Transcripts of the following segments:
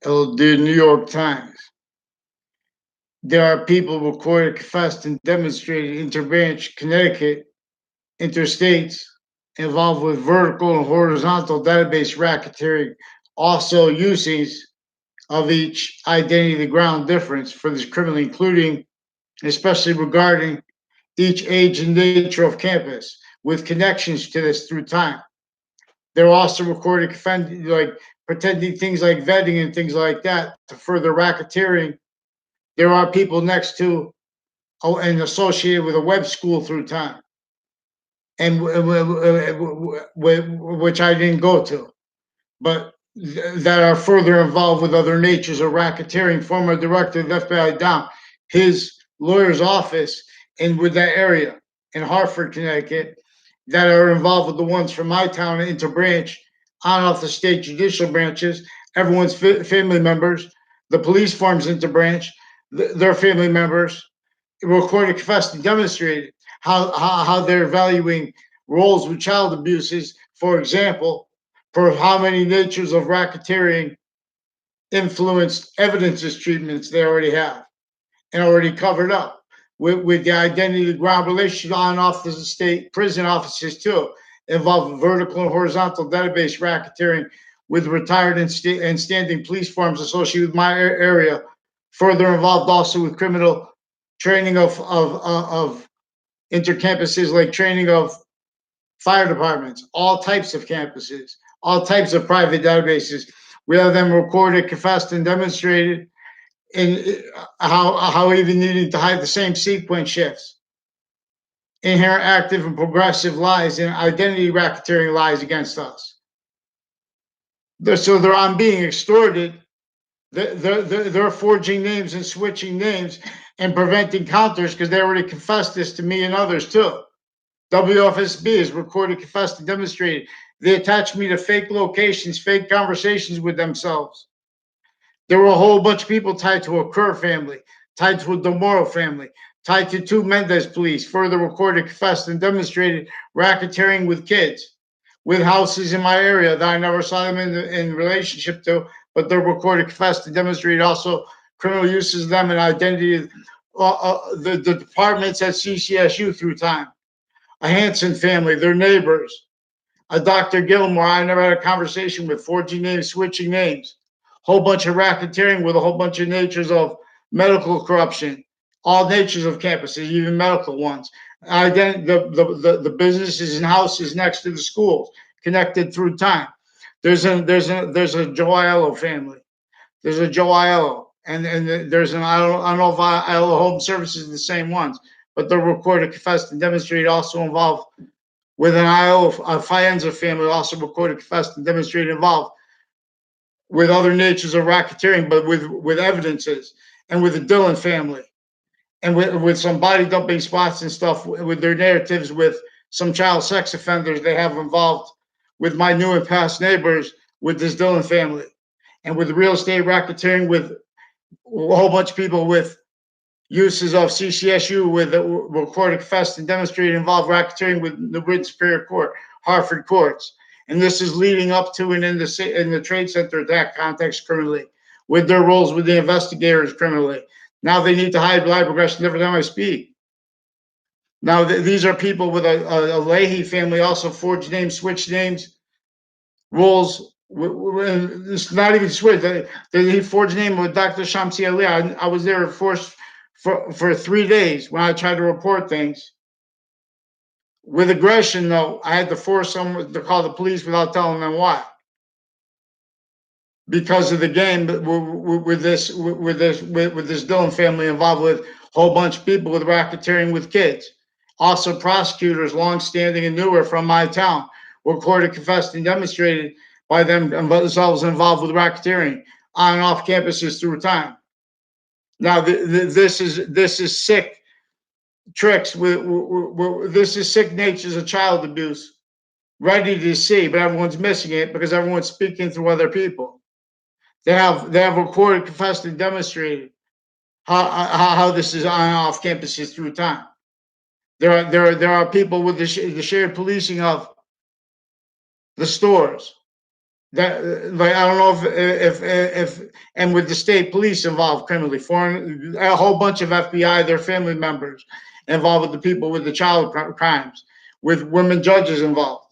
The New York Times. There are people recorded, confessed, and demonstrated interbranch, Connecticut, interstates involved with vertical and horizontal database racketeering, also uses of each identity the ground difference for this criminal, including especially regarding each age and nature of campus, with connections to this through time. They're also recorded like pretending things like vetting and things like that to further racketeering. There are people next to and associated with a web school through time, and which I didn't go to, but that are further involved with other natures of racketeering. Former director of FBI Dom, his lawyer's office, and with that area in Hartford, Connecticut, that are involved with the ones from my town interbranch on off the state judicial branches, everyone's family members, the police forms interbranch, their family members, recorded, confessed, and demonstrated how they're valuing roles with child abuses, for example, for how many natures of racketeering influenced evidences treatments they already have and already covered up with the identity ground relationship on off the state prison offices too, involve vertical and horizontal database racketeering with retired and standing police forms associated with my area, further involved also with criminal training of intercampuses, like training of fire departments, all types of campuses, all types of private databases. We have them recorded, confessed, and demonstrated in how even needing to hide the same sequence shifts, inherent active and progressive lies and identity racketeering lies against us. So they're on being extorted. They're forging names and switching names and preventing counters because they already confessed this to me and others too. WFSB is recorded, confessed, and demonstrated. They attached me to fake locations, fake conversations with themselves. There were a whole bunch of people tied to a Kerr family, tied to a DeMoro family, tied to two Mendez police, further recorded, confessed, and demonstrated racketeering with kids, with houses in my area that I never saw them in relationship to, but they're recorded, confessed, and demonstrated also criminal uses of them and identity the departments at CCSU through time. A Hanson family, their neighbors, a Dr. Gilmore I never had a conversation with, forging names, switching names, whole bunch of racketeering with a whole bunch of natures of medical corruption, all natures of campuses, even medical ones. The businesses and houses next to the schools, connected through time. There's a Joe Aiello family. There's a Joe Aiello, and there's an I don't know if Aiello Home Services are the same ones, but they're recorded, confessed, and demonstrated also involved with an Aiello, a Faenza family, also recorded, confessed, and demonstrated involved with other natures of racketeering, but with evidences, and with the Dillon family, and with some body dumping spots and stuff, with their narratives, with some child sex offenders they have involved with my new and past neighbors, with this Dillon family, and with real estate racketeering with a whole bunch of people with uses of CCSU with recorded, confessed, and demonstrated involved racketeering with the Written Superior Court, Hartford courts. And this is leading up to and in the Trade Center attack context criminally, with their roles with the investigators criminally. Now they need to hide lie progression every time I speak. Now these are people with a Leahy family, also forged names, switched names, roles. It's not even switched. He forged name with Dr. Shamsi Ali. I was there for 3 days when I tried to report things. With aggression, though, I had to force someone to call the police without telling them why. Because of the game with this Dillon family involved with a whole bunch of people with racketeering with kids. Also, prosecutors, long-standing and newer from my town, recorded, confessed, and demonstrated by themselves involved with racketeering on and off campuses through time. Now, this is sick tricks. This is sick natures of child abuse, ready to see, but everyone's missing it because everyone's speaking through other people. They have recorded, confessed, and demonstrated how this is on and off campuses through time. There are people with the shared policing of the stores, that, like, I don't know if and with the state police involved criminally, foreign, a whole bunch of FBI, their family members involved with the people with the child crimes, with women judges involved,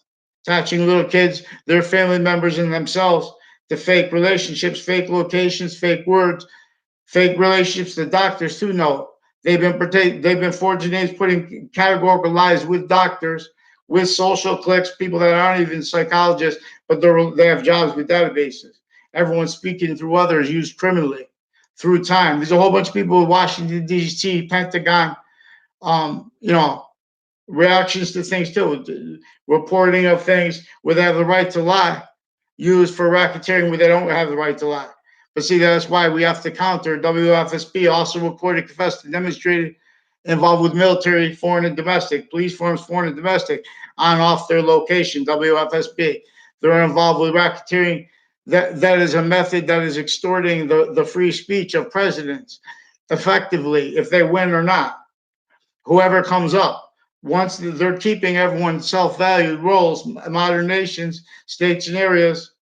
attaching little kids, their family members and themselves to fake relationships, fake locations, fake words, fake relationships. The doctors too know they've been forging names, putting categorical lies with doctors, with social clicks, people that aren't even psychologists, but they have jobs with databases. Everyone's speaking through others, used criminally through time. There's a whole bunch of people in Washington D.C., Pentagon, you know, reactions to things too, reporting of things where they have the right to lie, used for racketeering where they don't have the right to lie. But see, that's why we have to counter. WFSB also reported, confessed, and demonstrated involved with military, foreign and domestic, police forms, foreign and domestic, on and off their location, WFSB. They're involved with racketeering. That is a method that is extorting the free speech of presidents effectively, if they win or not, whoever comes up. Once they're keeping everyone self-valued roles, modern nations, states, and areas,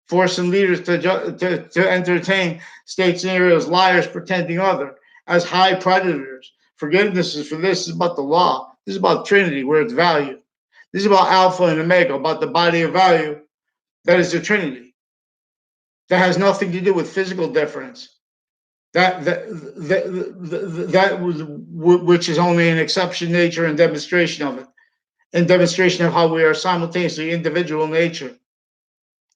forcing leaders to entertain state scenarios, liars pretending other, as high predators. Forgiveness is for this is about the law. This is about Trinity, where it's value. This is about Alpha and Omega, about the body of value that is the Trinity. That has nothing to do with physical difference. That was, which is only an exception nature and demonstration of it, and demonstration of how we are simultaneously individual nature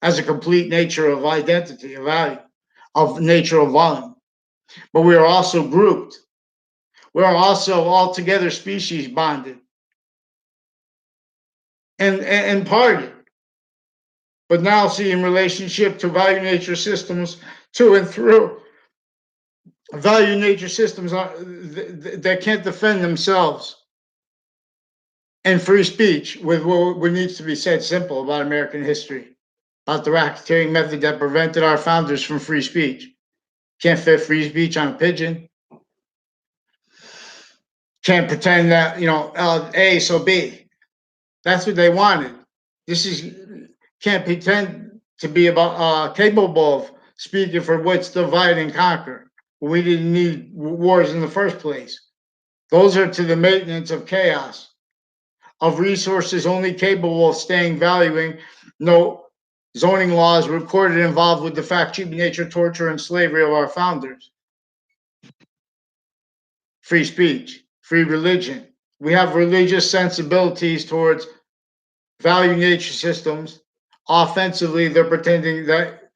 as a complete nature of identity, of value, of nature of volume. But we are also grouped. We are also altogether species bonded and parted. But now see in relationship to value nature systems to and through value nature systems that can't defend themselves. And free speech, with what needs to be said simple about American history, about the racketeering method that prevented our founders from free speech. Can't fit free speech on a pigeon. Can't pretend that, A, so B. That's what they wanted. This is, can't pretend to be about capable of speaking for what's divide and conquer. We didn't need wars in the first place. Those are to the maintenance of chaos, of resources only capable of staying valuing. No zoning laws recorded involved with the fact, cheap nature, torture, and slavery of our founders. Free speech, free religion. We have religious sensibilities towards value nature systems. Offensively, they're pretending that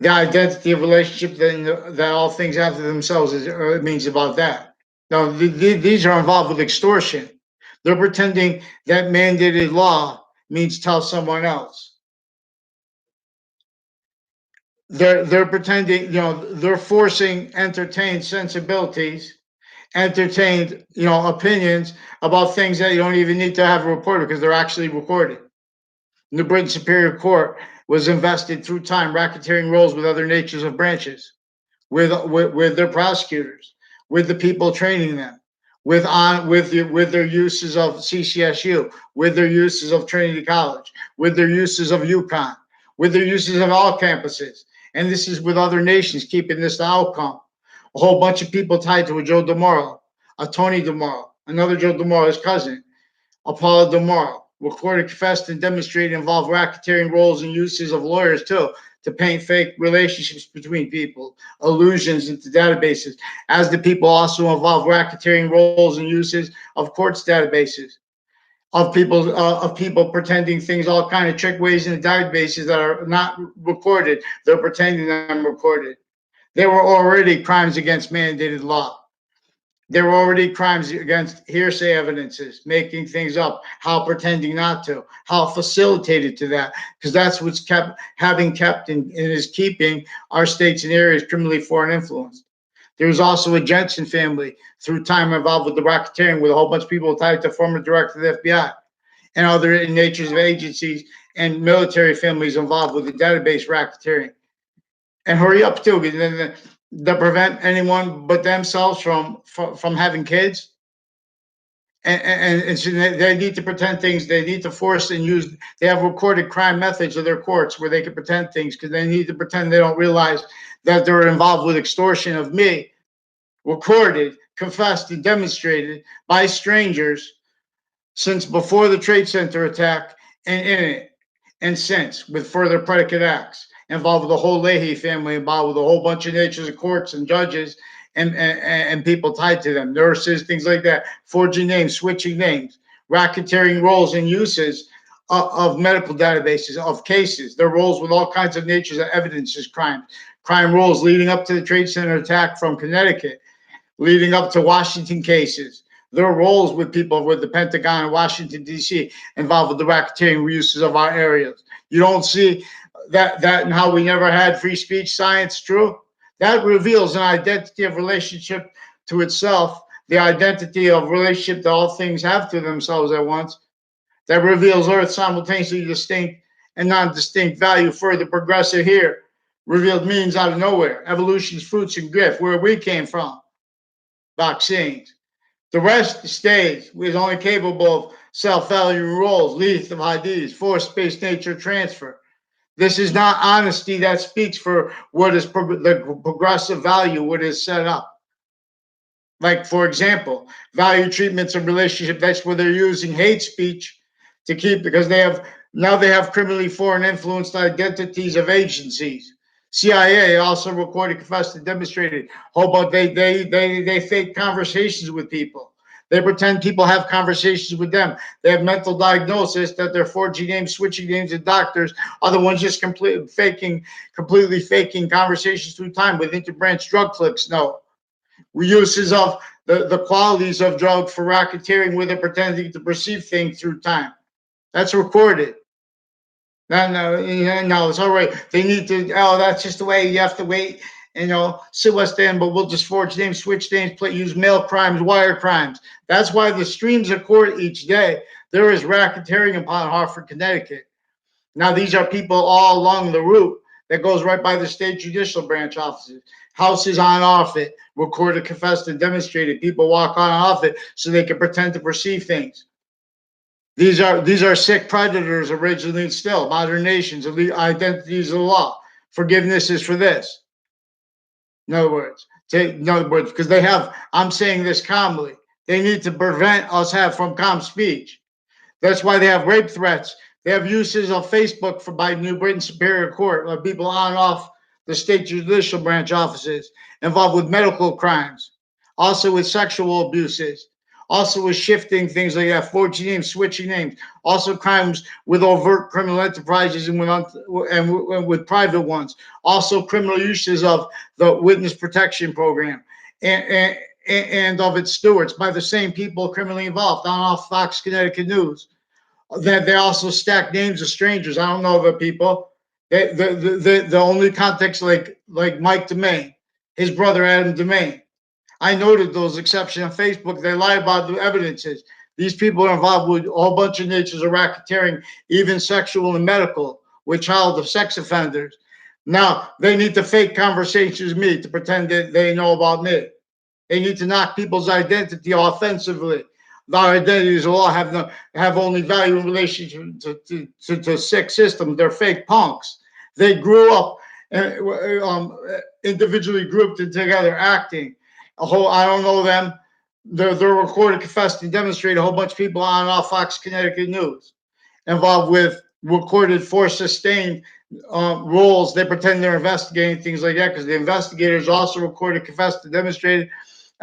the identity of relationship that all things after themselves is it means about that. Now, these are involved with extortion. They're pretending that mandated law means tell someone else. They're pretending, they're forcing entertained sensibilities, entertained, opinions about things that you don't even need to have reported because they're actually recorded. The Britain Superior Court was invested through time racketeering roles with other natures of branches, with their prosecutors, with the people training them, with their uses of CCSU, with their uses of Trinity College, with their uses of UConn, with their uses of all campuses. And this is with other nations keeping this the outcome. A whole bunch of people tied to a Joe DeMoro, a Tony DeMoro, another Joe DeMoro, his cousin, Apollo DeMoro, recorded, confessed, and demonstrated involved racketeering roles and uses of lawyers too, to paint fake relationships between people, illusions into databases, as the people also involve racketeering roles and uses of courts databases, of people pretending things, all kind of trick ways in the databases that are not recorded. They're pretending them recorded. They were already crimes against mandated law. There were already crimes against hearsay evidences, making things up, how pretending not to, how facilitated to that, because that's what's kept and is keeping our states and areas criminally foreign influenced. There was also a Jensen family through time involved with the racketeering, with a whole bunch of people tied to former director of the FBI and other natures of agencies and military families involved with the database racketeering. And hurry up too, because then that prevent anyone but themselves from having kids and so they need to pretend things. They need to force and use. They have recorded crime methods of their courts where they can pretend things because they need to pretend they don't realize that they're involved with extortion of me, recorded, confessed, and demonstrated by strangers since before the Trade Center attack and in it, and since with further predicate acts involved with the whole Leahy family, involved with a whole bunch of natures of courts and judges and people tied to them, nurses, things like that, forging names, switching names, racketeering roles and uses of medical databases, of cases, their roles with all kinds of natures of evidences, crime roles leading up to the Trade Center attack from Connecticut, leading up to Washington cases, their roles with people with the Pentagon and Washington, D.C., involved with the racketeering uses of our areas. You don't see that and how we never had free speech science true? That reveals an identity of relationship to itself, the identity of relationship that all things have to themselves at once, that reveals Earth simultaneously distinct and non-distinct value further progressive here, revealed means out of nowhere, evolution's fruits and gift, where we came from, vaccines. The rest stays is only capable of self-value roles, lethal IDs, force-based nature transfer. This is not honesty that speaks for what is the progressive value, what is set up. Like, for example, value treatments of relationship, that's where they're using hate speech to keep, because they have criminally foreign influenced identities of agencies. CIA also recorded, confessed, and demonstrated. How about they fake conversations with people? They pretend people have conversations with them. They have mental diagnosis that they're forging names, switching names, and doctors are the ones just completely faking conversations through time with interbranch drug clicks. No, uses of the qualities of drugs for racketeering, where they're pretending to perceive things through time. That's recorded. No, it's all right. They need to. Oh, that's just the way you have to wait. Sit West End, but we'll just forge names, switch names, use mail crimes, wire crimes. That's why the streams of court each day. There is racketeering upon Hartford, Connecticut. Now, these are people all along the route that goes right by the state judicial branch offices. Houses on off it, recorded, confessed, and demonstrated. People walk on and off it so they can pretend to perceive things. These are sick predators originally still, modern nations, elite identities of the law. Forgiveness is for this. In other words, because they have, I'm saying this calmly, they need to prevent us from calm speech. That's why they have rape threats. They have uses of Facebook by New Britain Superior Court, of people on and off the state judicial branch offices, involved with medical crimes, also with sexual abuses, also with shifting things like that, forging names, switching names, also crimes with overt criminal enterprises and with private ones, also criminal uses of the Witness Protection Program and of its stewards by the same people criminally involved on off Fox Connecticut News. That they also stack names of strangers. I don't know the people. The only context like Mike DeMaine, his brother Adam DeMaine. I noted those exceptions on Facebook. They lie about the evidences. These people are involved with a whole bunch of natures of racketeering, even sexual and medical, with child of sex offenders. Now they need to fake conversations with me to pretend that they know about me. They need to knock people's identity offensively. Our identities will all have only value in relation to sick systems. They're fake punks. They grew up individually grouped and together acting. I don't know them. They're recorded, confessed, and demonstrated. A whole bunch of people on and off Fox Connecticut News involved with recorded force sustained roles. They pretend they're investigating things like that because the investigators also recorded, confessed, and demonstrated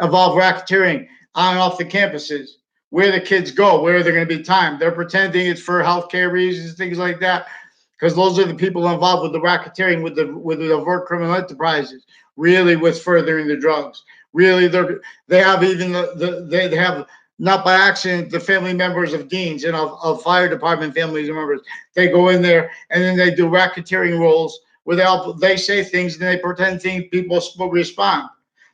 involve racketeering on and off the campuses, where the kids go, where they're going to be timed. They're pretending it's for healthcare reasons, things like that, because those are the people involved with the racketeering, with the overt criminal enterprises, really with furthering the drugs. Really, they have even they have, not by accident, the family members of deans and of fire department family members. They go in there and then they do racketeering roles where they say things and they pretend things people will respond.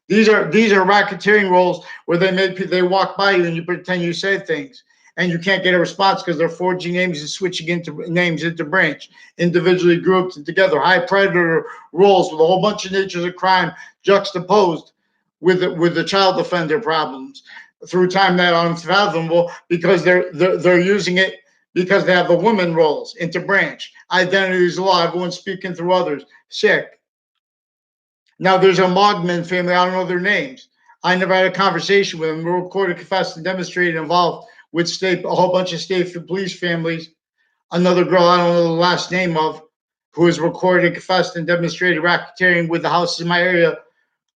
These are racketeering roles where they walk by you and you pretend you say things and you can't get a response because they're forging names and switching names into branch, individually grouped and together. High predator roles with a whole bunch of natures of crime juxtaposed with the child offender problems. through time that are unfathomable because they're using it because they have the woman roles into branch. Identity is law. Everyone's speaking through others. Sick. Now there's a Mogman family. I don't know their names. I never had a conversation with them. They were recorded, confessed, and demonstrated involved with a whole bunch of state police families. Another girl I don't know the last name of, who was recorded, confessed, and demonstrated racketeering with the houses in my area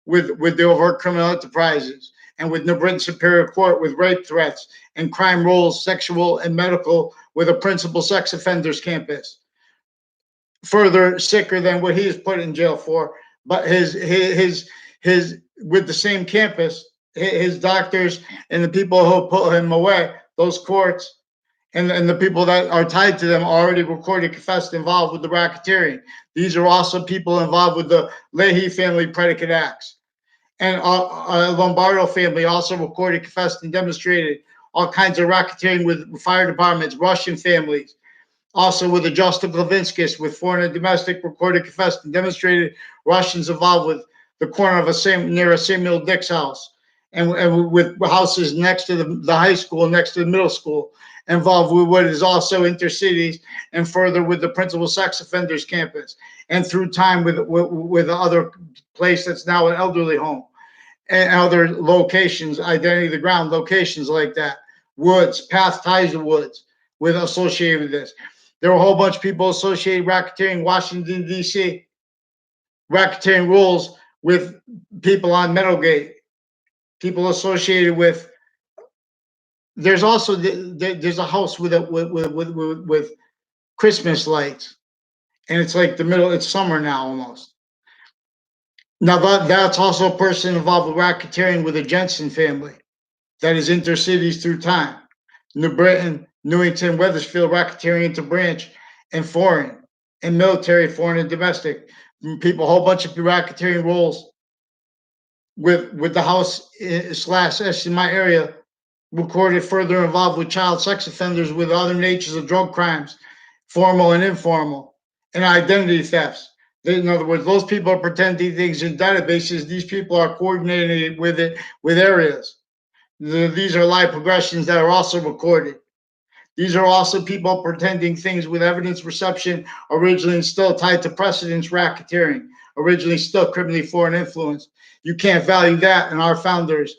with the overt criminal enterprises, and with New Britain Superior Court with rape threats and crime rolls, sexual and medical, with a principal sex offenders campus. Further sicker than what he is put in jail for, but his with the same campus, his doctors and the people who put him away, those courts and the people that are tied to them are already recorded, confessed, involved with the racketeering. These are also people involved with the Leahy family predicate acts. And Lombardo family also recorded, confessed, and demonstrated all kinds of racketeering with fire departments, Russian families, also with the Justin Levinskis, with foreign and domestic, recorded, confessed, and demonstrated Russians involved with the corner of near a Samuel Dick's house, and with houses next to the high school, next to the middle school, involved with what is also intercities, and further with the principal sex offenders campus, and through time with other place that's now an elderly home, and other locations, identity of the ground locations like that, woods, path ties to woods, with associated with this. There were a whole bunch of people associated racketeering, Washington, D.C., racketeering rules with people on Meadowgate, people associated with. There's also there's a house with Christmas lights, and it's like the middle. It's summer now almost. Now that's also a person involved with racketeering with the Jensen family, that is intercities through time. New Britain, Newington, Wethersfield, racketeering into branch and foreign and military, foreign and domestic. People, a whole bunch of racketeering roles with the house slash S in my area, recorded further involved with child sex offenders with other natures of drug crimes, formal and informal, and identity thefts. In other words, those people are pretending things in databases. These people are coordinating with it with areas. These are live progressions that are also recorded. These are also people pretending things with evidence reception, originally still tied to precedence racketeering, originally still criminally foreign influence. You can't value that in our founders,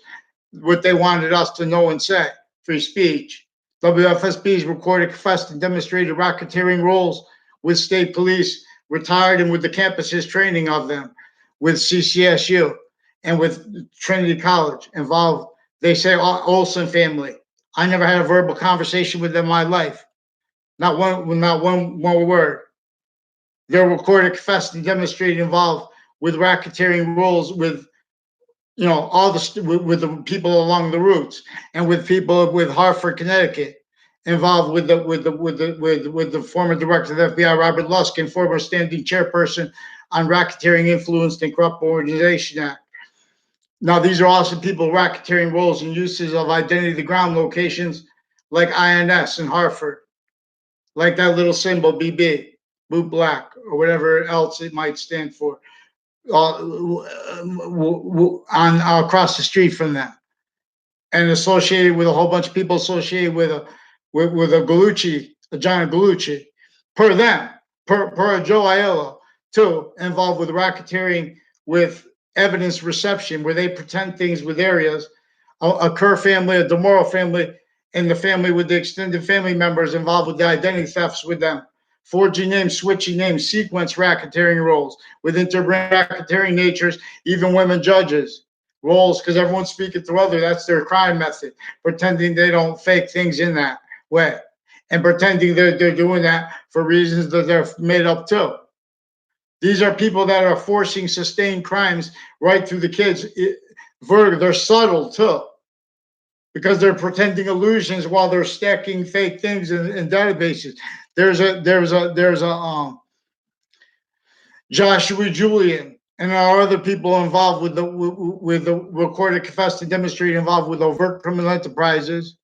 what they wanted us to know and say, free speech. WFSB's recorded, confessed, and demonstrated racketeering roles with state police, retired, and with the campuses training of them, with CCSU and with Trinity College involved. They say Olson family. I never had a verbal conversation with them in my life. Not one word. They're recorded, confessed, and demonstrated involved with racketeering roles with all with the people along the routes, and with people with Hartford, Connecticut, involved with the former director of the FBI, Robert Luskin, former standing chairperson on Racketeering Influenced and Corrupt Organization Act. Now, these are also people racketeering roles and uses of identity of the ground locations like INS in Hartford, like that little symbol BB, boot black, or whatever else it might stand for, across the street from them, and associated with a whole bunch of people associated with a Gallucci, a John Gallucci, per them, per Joe Aiello, too, involved with racketeering with evidence reception, where they pretend things with areas, a Kerr family, a DeMoro family, and the family with the extended family members involved with the identity thefts with them. Forging names, switching names, sequence racketeering roles with racketeering natures, even women judges roles, because everyone's speaking through other. That's their crime method, pretending they don't fake things in that way, and pretending they're doing that for reasons that they're made up too. These are people that are forcing sustained crimes right through the kids. They're subtle too, because they're pretending illusions while they're stacking fake things in databases. There's a Joshua Julian and our other people involved with the recorded, confessed, and demonstrated involved with overt criminal enterprises,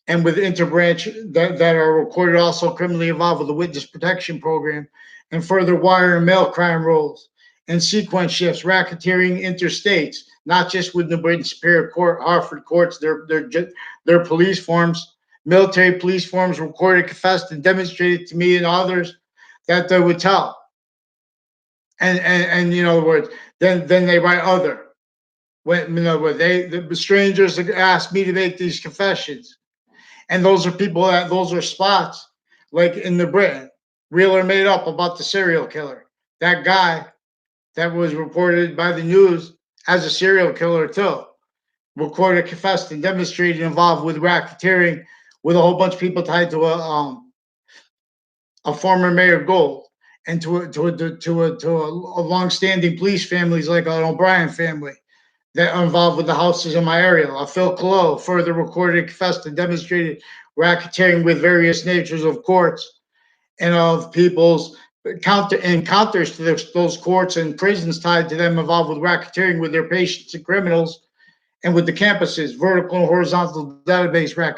and with interbranch that are recorded also criminally involved with the witness protection program, and further wire and mail crime roles and sequence shifts, racketeering interstates. not just with New Britain Superior Court, Hartford courts, their police forms, military police forms recorded, confessed, and demonstrated to me and others that they would tell. And in other words, then they write other. When in other words, the strangers asked me to make these confessions, and those are people those are spots like in the Britain, real or made up, about the serial killer. That guy that was reported by the news as a serial killer too, recorded, confessed, and demonstrated involved with racketeering, with a whole bunch of people tied to a former mayor Gold, and to a long-standing police families like an O'Brien family that are involved with the houses in my area. Phil Colo further recorded, confessed, and demonstrated racketeering with various natures of courts and of people's encounters to those courts and prisons tied to them, involved with racketeering with their patients and criminals, and with the campuses, vertical and horizontal database racketeering.